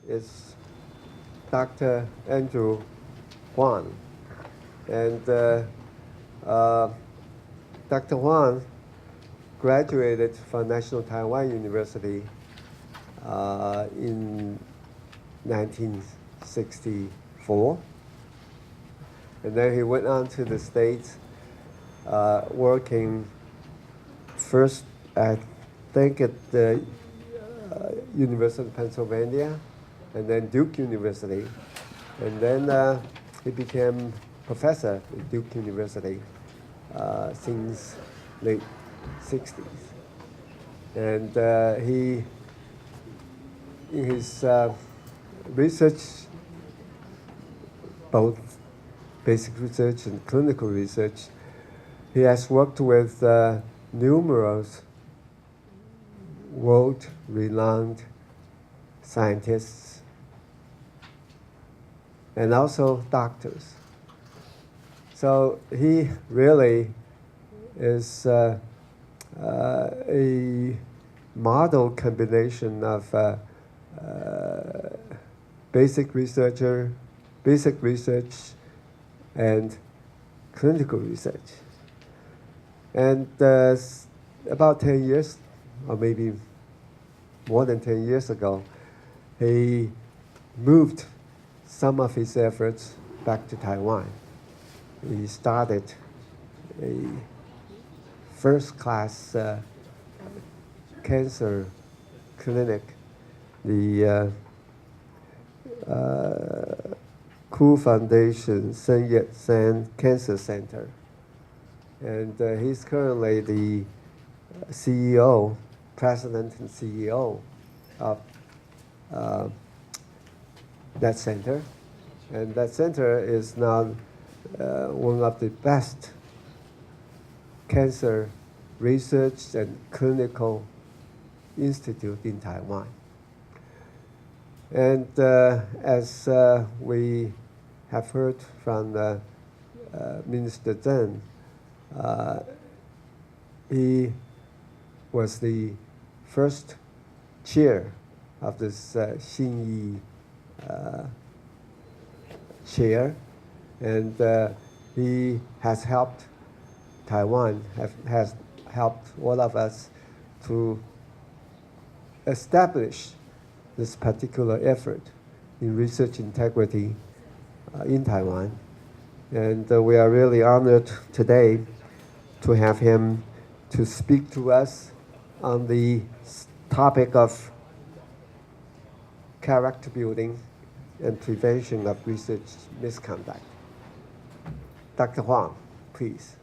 is Dr. Andrew Huang. And Dr. Huang graduated from National Taiwan University in 1964. And then he went on to the States, working first, I think, at the University of Pennsylvania, and then Duke University. And then he became professor at Duke University since late 60s. And he, in his research, both basic research and clinical research, he has worked with numerous world-renowned scientists and also doctors. So he really is a model combination of basic research and clinical research. And about 10 years, or maybe more than 10 years ago, he moved some of his efforts back to Taiwan. He started a first-class cancer clinic, the Ku Foundation Sun Yat-sen Cancer Center. And he's currently the CEO, president and CEO of that center. And that center is now one of the best cancer research and clinical institute in Taiwan. And as we have heard from Minister Zheng, he was the first chair of this Xinyi chair, and he has helped Taiwan, has helped all of us to establish this particular effort in research integrity in Taiwan. And we are really honored today to have him to speak to us on the topic of character building and prevention of research misconduct. Dr. Huang, please.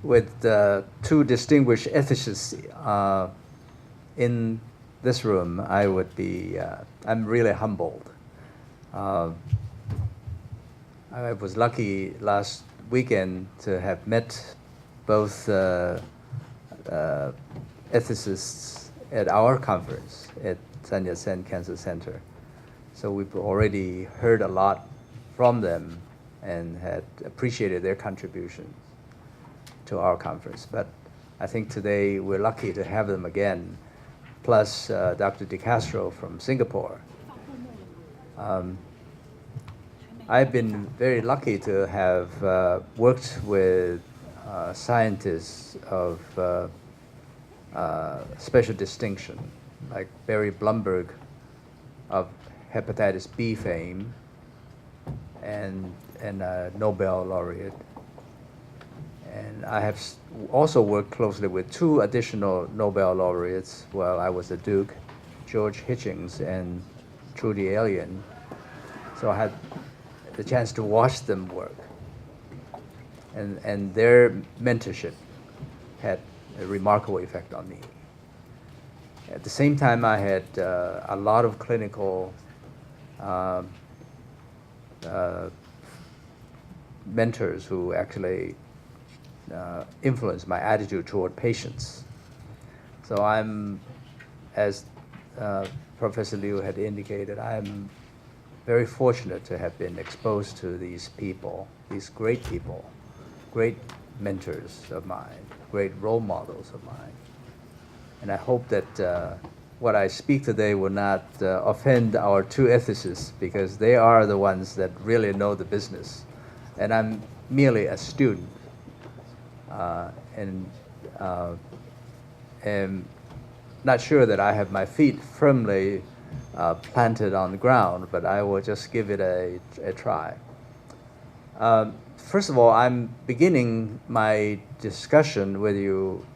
With two distinguished ethicists in this room, I would be, I'm really humbled. I was lucky last weekend to have met both ethicists at our conference at Sun Yat-sen Cancer Center. So we've already heard a lot from them and had appreciated their contributions to our conference. But I think today we're lucky to have them again, plus Dr. DeCastro from Singapore. I've been very lucky to have worked with scientists of special distinction, like Barry Blumberg of hepatitis B fame, and a Nobel laureate. And I have also worked closely with two additional Nobel laureates while I was at Duke, George Hitchings and Trudy Alien. So I had the chance to watch them work. And their mentorship had a remarkable effect on me. At the same time, I had a lot of clinical mentors who actually influenced my attitude toward patients. So I'm, as Professor Liu had indicated, I'm very fortunate to have been exposed to these people, these great people, great mentors of mine, great role models of mine. And I hope that what I speak today will not offend our two ethicists, because they are the ones that really know the business, and I'm merely a student, and am not sure that I have my feet firmly planted on the ground, but I will just give it a try. First of all, I'm beginning my discussion with you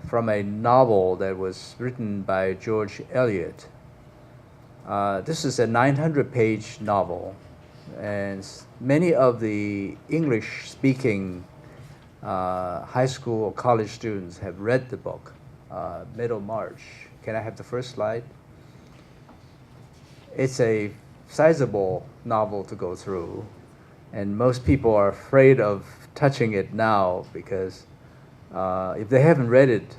from a novel that was written by George Eliot. This is a 900-page novel, and many of the English-speaking high school or college students have read the book, Middlemarch. Can I have the first slide? It's a sizable novel to go through, and most people are afraid of touching it now because if they haven't read it,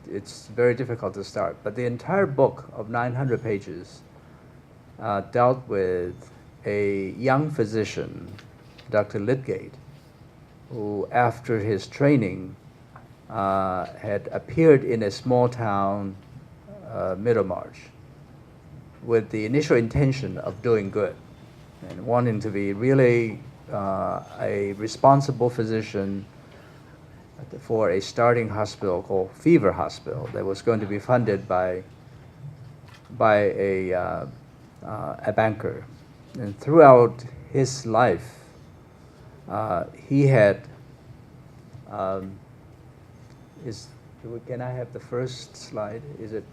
it's very difficult to start. But the entire book of 900 pages dealt with a young physician, Dr. Lydgate, who after his training had appeared in a small town, Middlemarch, with the initial intention of doing good and wanting to be really a responsible physician for a starting hospital called Fever Hospital that was going to be funded by a banker. And throughout his life, he had can I have the first slide? Is it?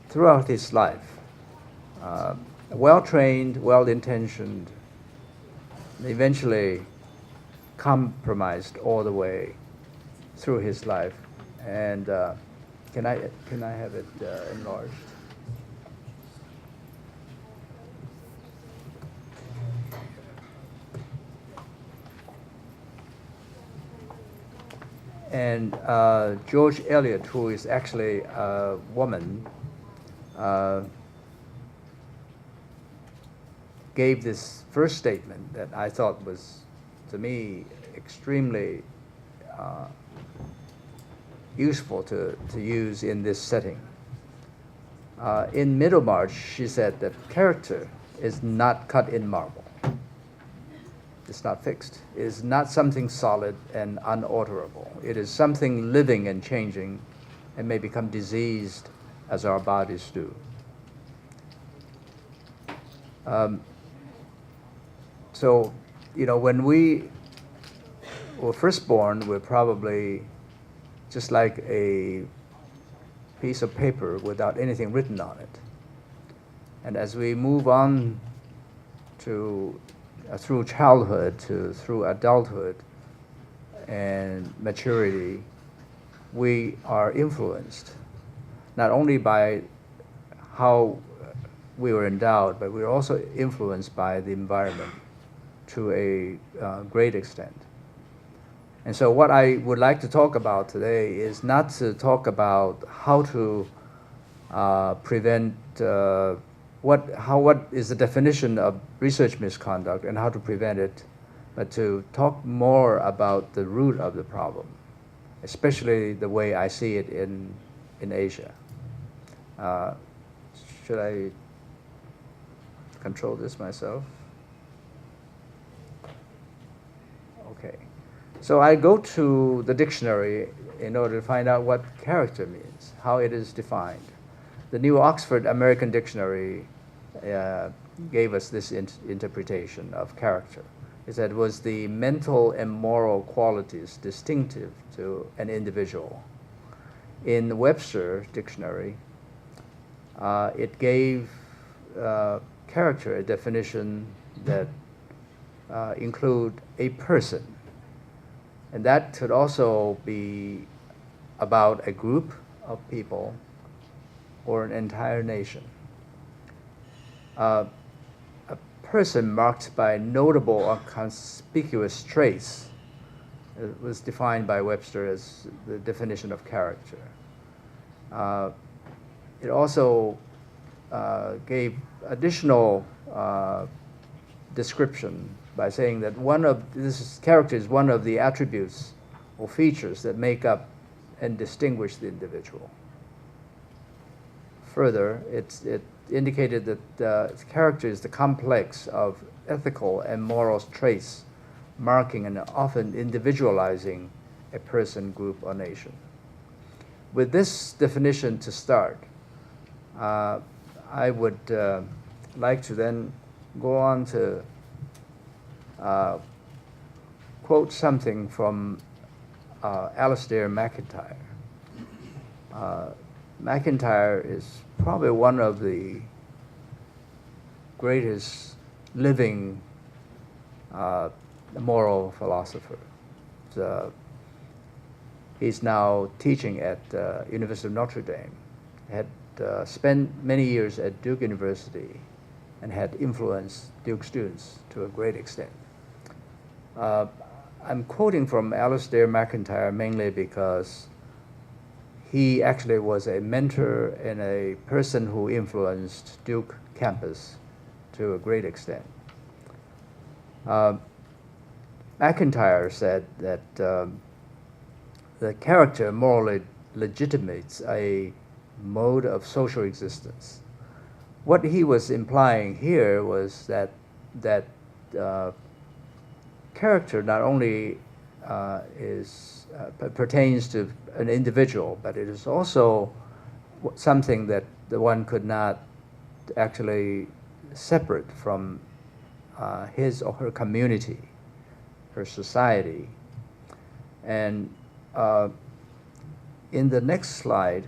Throughout his life, well-trained, well-intentioned, eventually compromised all the way through his life. And can I have it enlarged? And George Eliot, who is actually a woman, gave this first statement that I thought was, to me, extremely useful to use in this setting. In Middlemarch, she said that character is not cut in marble. It's not fixed. It is not something solid and unalterable. It is something living and changing and may become diseased as our bodies do. So, when we were first born, we're probably just like a piece of paper without anything written on it. And as we move on through childhood through adulthood and maturity, we are influenced not only by how we were endowed, but we're also influenced by the environment to a great extent. And so what I would like to talk about today is not to talk about how to prevent what is the definition of research misconduct and how to prevent it, but to talk more about the root of the problem, especially the way I see it in Asia. Should I control this myself? Okay. So I go to the dictionary in order to find out what character means, how it is defined. The New Oxford American Dictionary gave us this interpretation of character. It said it was the mental and moral qualities distinctive to an individual. In the Webster Dictionary, it gave character a definition that include a person. And that could also be about a group of people or an entire nation. A person marked by notable or conspicuous traits was defined by Webster as the definition of character. It also gave additional description by saying that this character is one of the attributes or features that make up and distinguish the individual. Further, it indicated that character is the complex of ethical and moral traits marking and often individualizing a person, group, or nation. With this definition to start, I would like to then go on to quote something from Alasdair MacIntyre. MacIntyre is probably one of the greatest living moral philosophers. He's now teaching at University of Notre Dame. Had spent many years at Duke University and had influenced Duke students to a great extent. I'm quoting from Alasdair MacIntyre mainly because he actually was a mentor and a person who influenced Duke campus to a great extent. MacIntyre said that the character morally legitimates a mode of social existence. What he was implying here was that character not only pertains to an individual, but it is also something that the one could not actually separate from his or her community, her society. And in the next slide,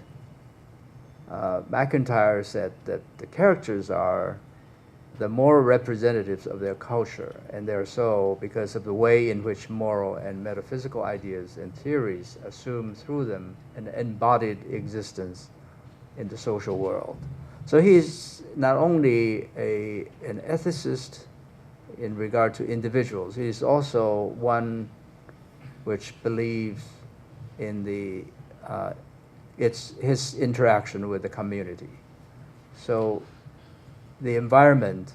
MacIntyre said that the characters are the moral representatives of their culture, and they're so because of the way in which moral and metaphysical ideas and theories assume through them an embodied existence in the social world. So he's not only an ethicist in regard to individuals, he's also one which believes in his interaction with the community. So the environment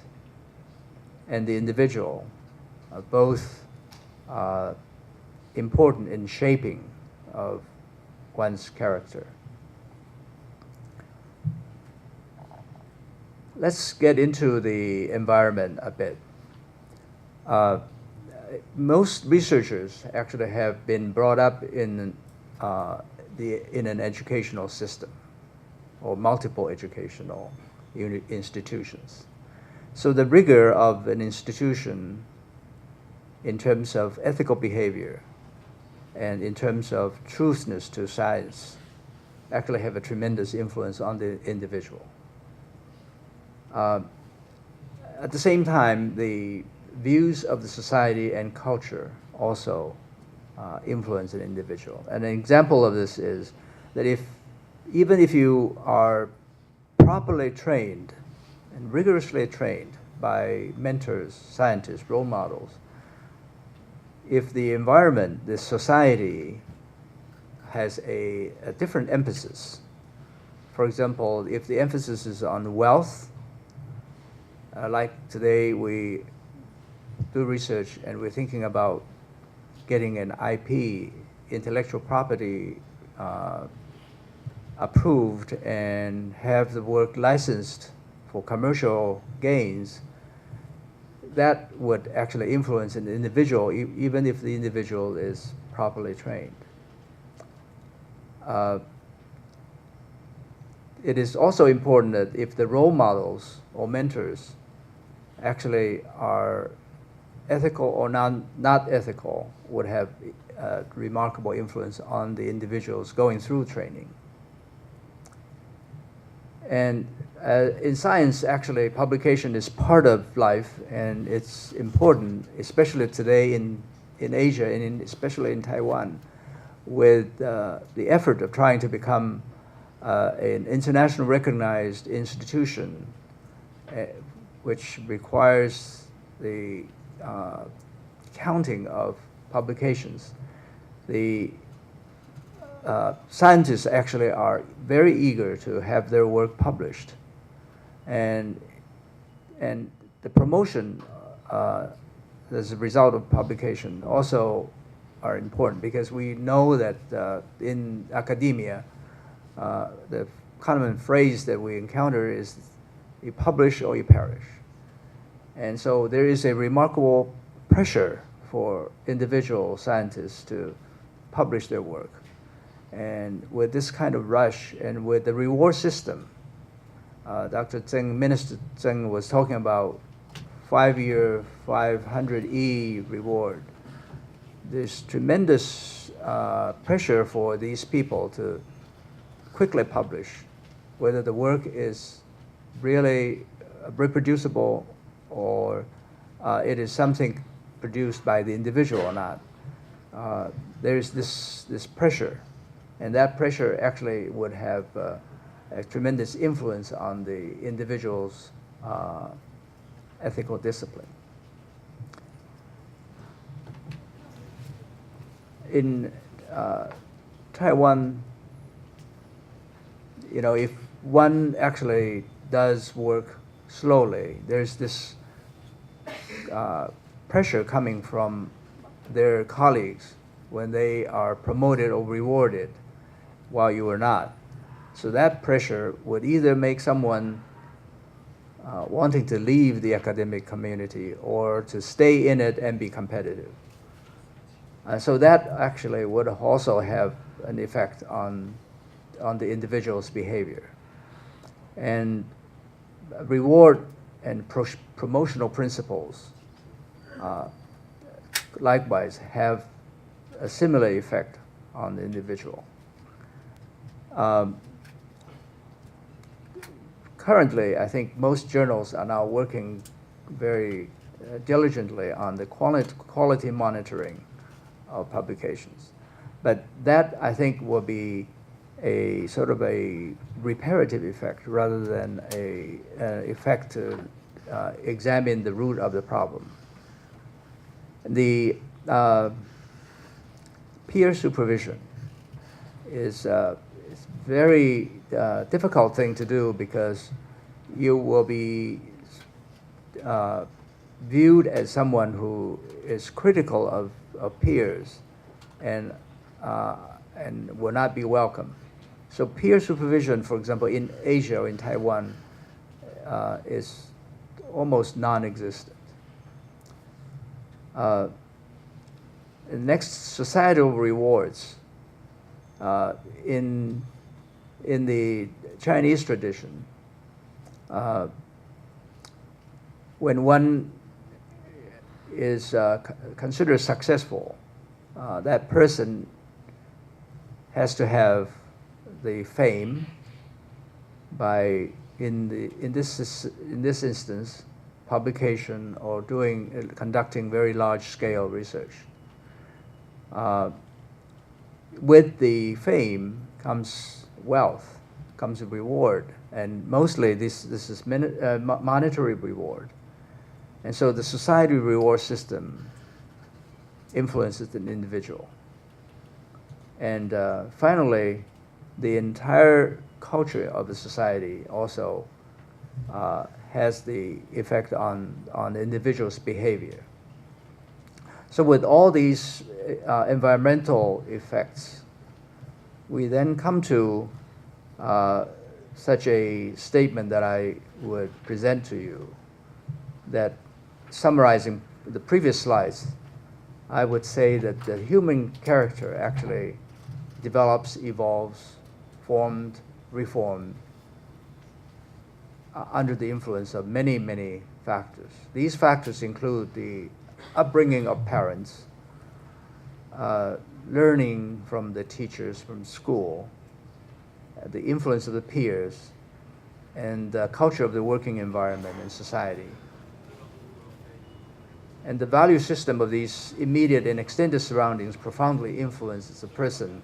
and the individual are both important in shaping of one's character. Let's get into the environment a bit. Most researchers actually have been brought up in an educational system or multiple educational institutions. So the rigor of an institution in terms of ethical behavior and in terms of truthness to science actually have a tremendous influence on the individual. At the same time, the views of the society and culture also influence an individual. And an example of this is that even if you are properly trained and rigorously trained by mentors, scientists, role models, if the environment, the society, has a different emphasis, for example, if the emphasis is on wealth, like today we do research and we're thinking about getting an IP, intellectual property, approved and have the work licensed for commercial gains, that would actually influence an individual, even if the individual is properly trained. It is also important that if the role models or mentors actually are ethical or not ethical, would have remarkable influence on the individuals going through training. And in science, actually, publication is part of life, and it's important, especially today in Asia and especially in Taiwan, with the effort of trying to become an international recognized institution, which requires the counting of publications. The scientists actually are very eager to have their work published, and the promotion as a result of publication also are important, because we know that in academia, the common phrase that we encounter is you publish or you perish. And so there is a remarkable pressure for individual scientists to publish their work. And with this kind of rush and with the reward system, Dr. Zheng, Minister Zheng was talking about 5-year 500E reward. There's tremendous pressure for these people to quickly publish, whether the work is really reproducible or it is something produced by the individual or not. There's this pressure, and that pressure actually would have a tremendous influence on the individual's ethical discipline. In Taiwan, if one actually does work slowly, there's this pressure coming from their colleagues when they are promoted or rewarded while you are not. So that pressure would either make someone wanting to leave the academic community or to stay in it and be competitive. So that actually would also have an effect on the individual's behavior. And reward and promotional principles likewise have a similar effect on the individual. Currently, I think most journals are now working very diligently on the quality monitoring of publications. But that, I think, will be a sort of a reparative effect rather than an effect to examine the root of the problem. The peer supervision is very difficult thing to do, because you will be viewed as someone who is critical of peers and will not be welcome. So peer supervision, for example, in Asia or in Taiwan, is almost non-existent. Next, societal rewards. In the Chinese tradition, when one is considered successful, that person has to have the fame by, in this instance, publication or conducting very large-scale research. With the fame comes wealth, comes a reward, and mostly this is monetary reward. And so the society reward system influences the individual. And finally, the entire culture of the society also has the effect on the individual's behavior. So with all these environmental effects, we then come to such a statement that I would present to you, that summarizing the previous slides, I would say that the human character actually develops, evolves, formed, reformed under the influence of many, many factors. These factors include the upbringing of parents, learning from the teachers from school, the influence of the peers, and the culture of the working environment and society. And the value system of these immediate and extended surroundings profoundly influences a person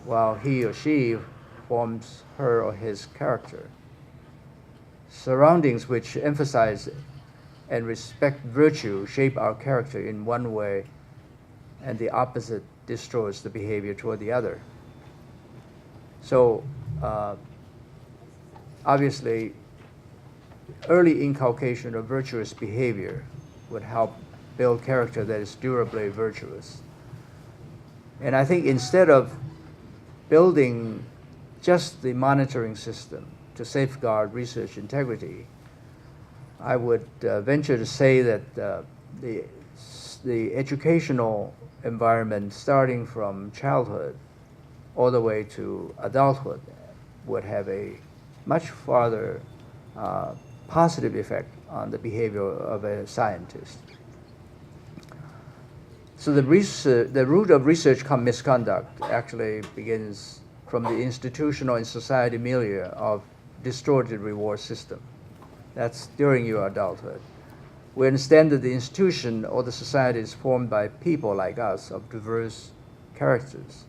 while he or she forms her or his character. Surroundings which emphasize and respect virtue shape our character in one way, and the opposite destroys the behavior toward the other. So obviously, early inculcation of virtuous behavior would help build character that is durably virtuous. And I think instead of building just the monitoring system to safeguard research integrity, I would venture to say that the educational environment, starting from childhood all the way to adulthood, would have a much farther positive effect on the behavior of a scientist. So the root of research misconduct actually begins from the institutional and society milieu of distorted reward system. That's during your adulthood. We understand that the institution or the society is formed by people like us of diverse characters.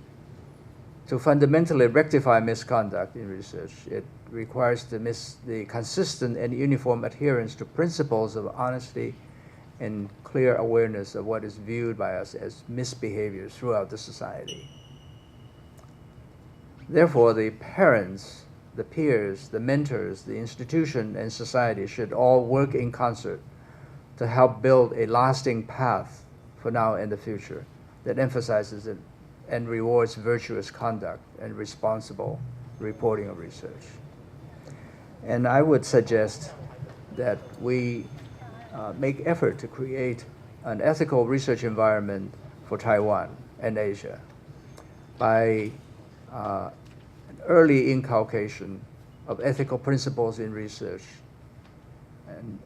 To fundamentally rectify misconduct in research, it requires the consistent and uniform adherence to principles of honesty and clear awareness of what is viewed by us as misbehavior throughout the society. Therefore, the parents, the peers, the mentors, the institution, and society should all work in concert to help build a lasting path for now and the future that emphasizes it and rewards virtuous conduct and responsible reporting of research. And I would suggest that we make effort to create an ethical research environment for Taiwan and Asia by an early inculcation of ethical principles in research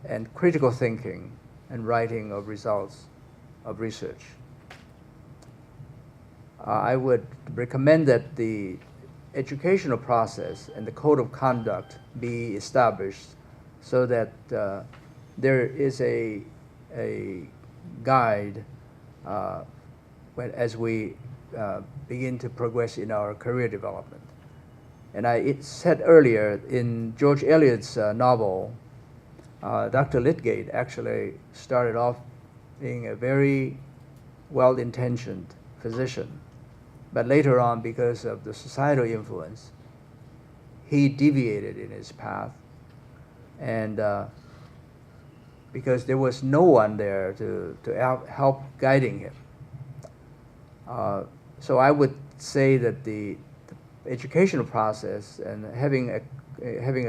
and critical thinking and writing of results of research. I would recommend that the educational process and the code of conduct be established so that there is a guide as we begin to progress in our career development. And I said earlier, in George Eliot's novel, Dr. Lydgate actually started off being a very well-intentioned physician. But later on, because of the societal influence, he deviated in his path. And because there was no one there to help guiding him. So I would say that the educational process and having a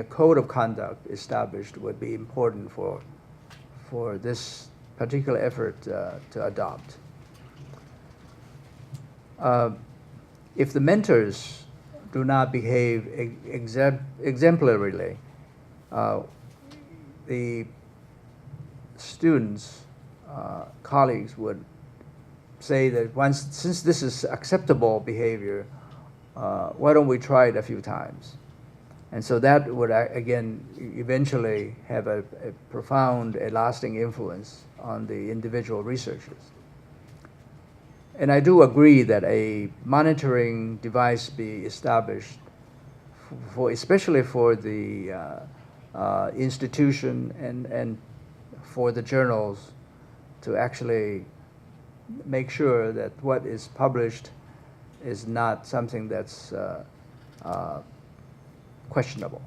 code of conduct established would be important for this particular effort to adopt. If the mentors do not behave exemplarily, the students, colleagues would say that since this is acceptable behavior, why don't we try it a few times? And so that would, again, eventually have a profound, a lasting influence on the individual researchers. And I do agree that a monitoring device be established, especially for the institution and for the journals, to actually make sure that what is published is not something that's questionable.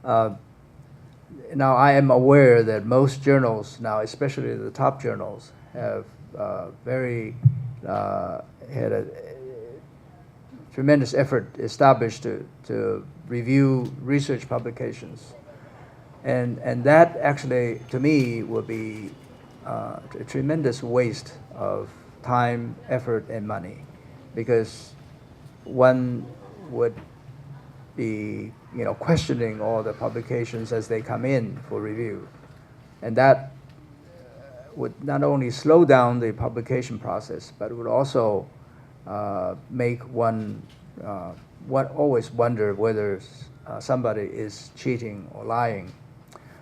Now, I am aware that most journals now, especially the top journals, have had a tremendous effort established to review research publications. And that actually, to me, would be a tremendous waste of time, effort, and money, because one would be, questioning all the publications as they come in for review, and that would not only slow down the publication process, but would also make one always wonder whether somebody is cheating or lying.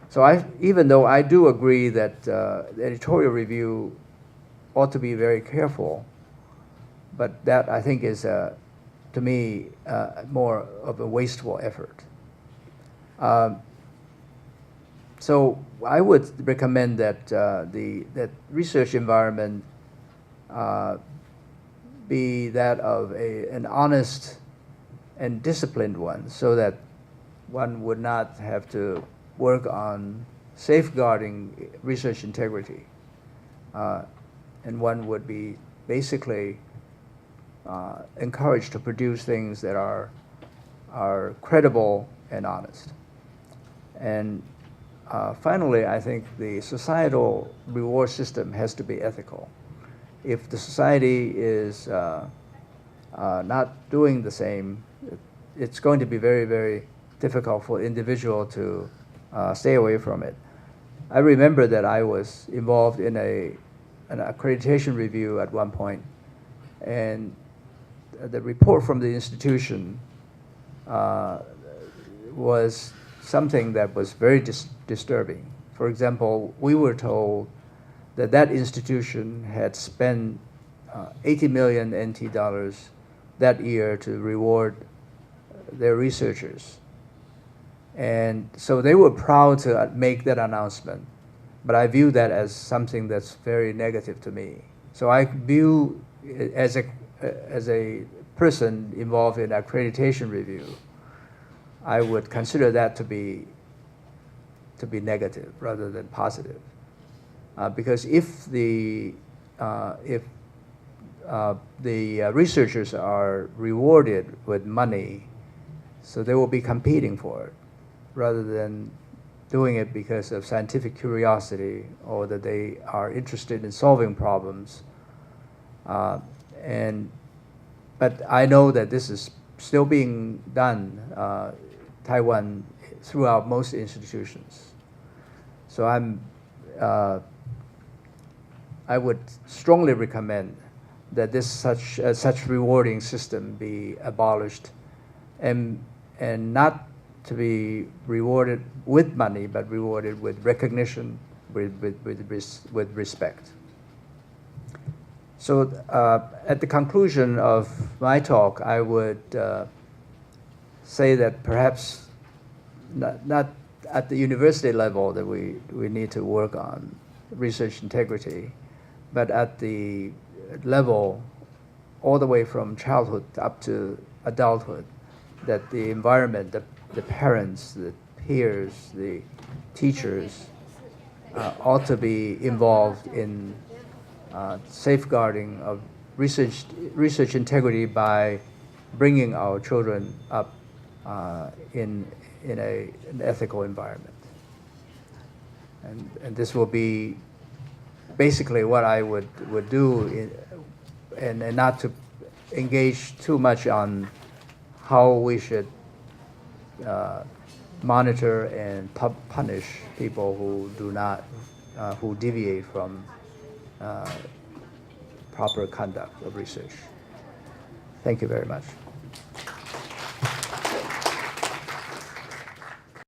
So even though I do agree that the editorial review ought to be very careful, but that I think is, to me, more of a wasteful effort. So I would recommend that that research environment be that of an honest and disciplined one, so that one would not have to work on safeguarding research integrity. And one would be basically encouraged to produce things that are credible and honest. And finally, I think the societal reward system has to be ethical. If the society is not doing the same, it's going to be very, very difficult for individual to stay away from it. I remember that I was involved in an accreditation review at one point, and the report from the institution was something that was very disturbing. For example, we were told that that institution had spent 80 million NT dollars that year to reward their researchers. And so they were proud to make that announcement, but I view that as something that's very negative to me. So I view it as a person involved in accreditation review, I would consider that to be negative rather than positive, because if the researchers are rewarded with money, so they will be competing for it, rather than doing it because of scientific curiosity or that they are interested in solving problems. But I know that this is still being done Taiwan throughout most institutions. So I would strongly recommend that such rewarding system be abolished, and not to be rewarded with money, but rewarded with recognition, with respect. So at the conclusion of my talk, I would say that perhaps not at the university level that we need to work on research integrity, but at the level all the way from childhood up to adulthood, that the environment, the parents, the peers, the teachers ought to be involved in safeguarding of research integrity by bringing our children up in an ethical environment. And this will be basically what I would do, and not to engage too much on how we should monitor and punish people who do not, who deviate from proper conduct of research. Thank you very much.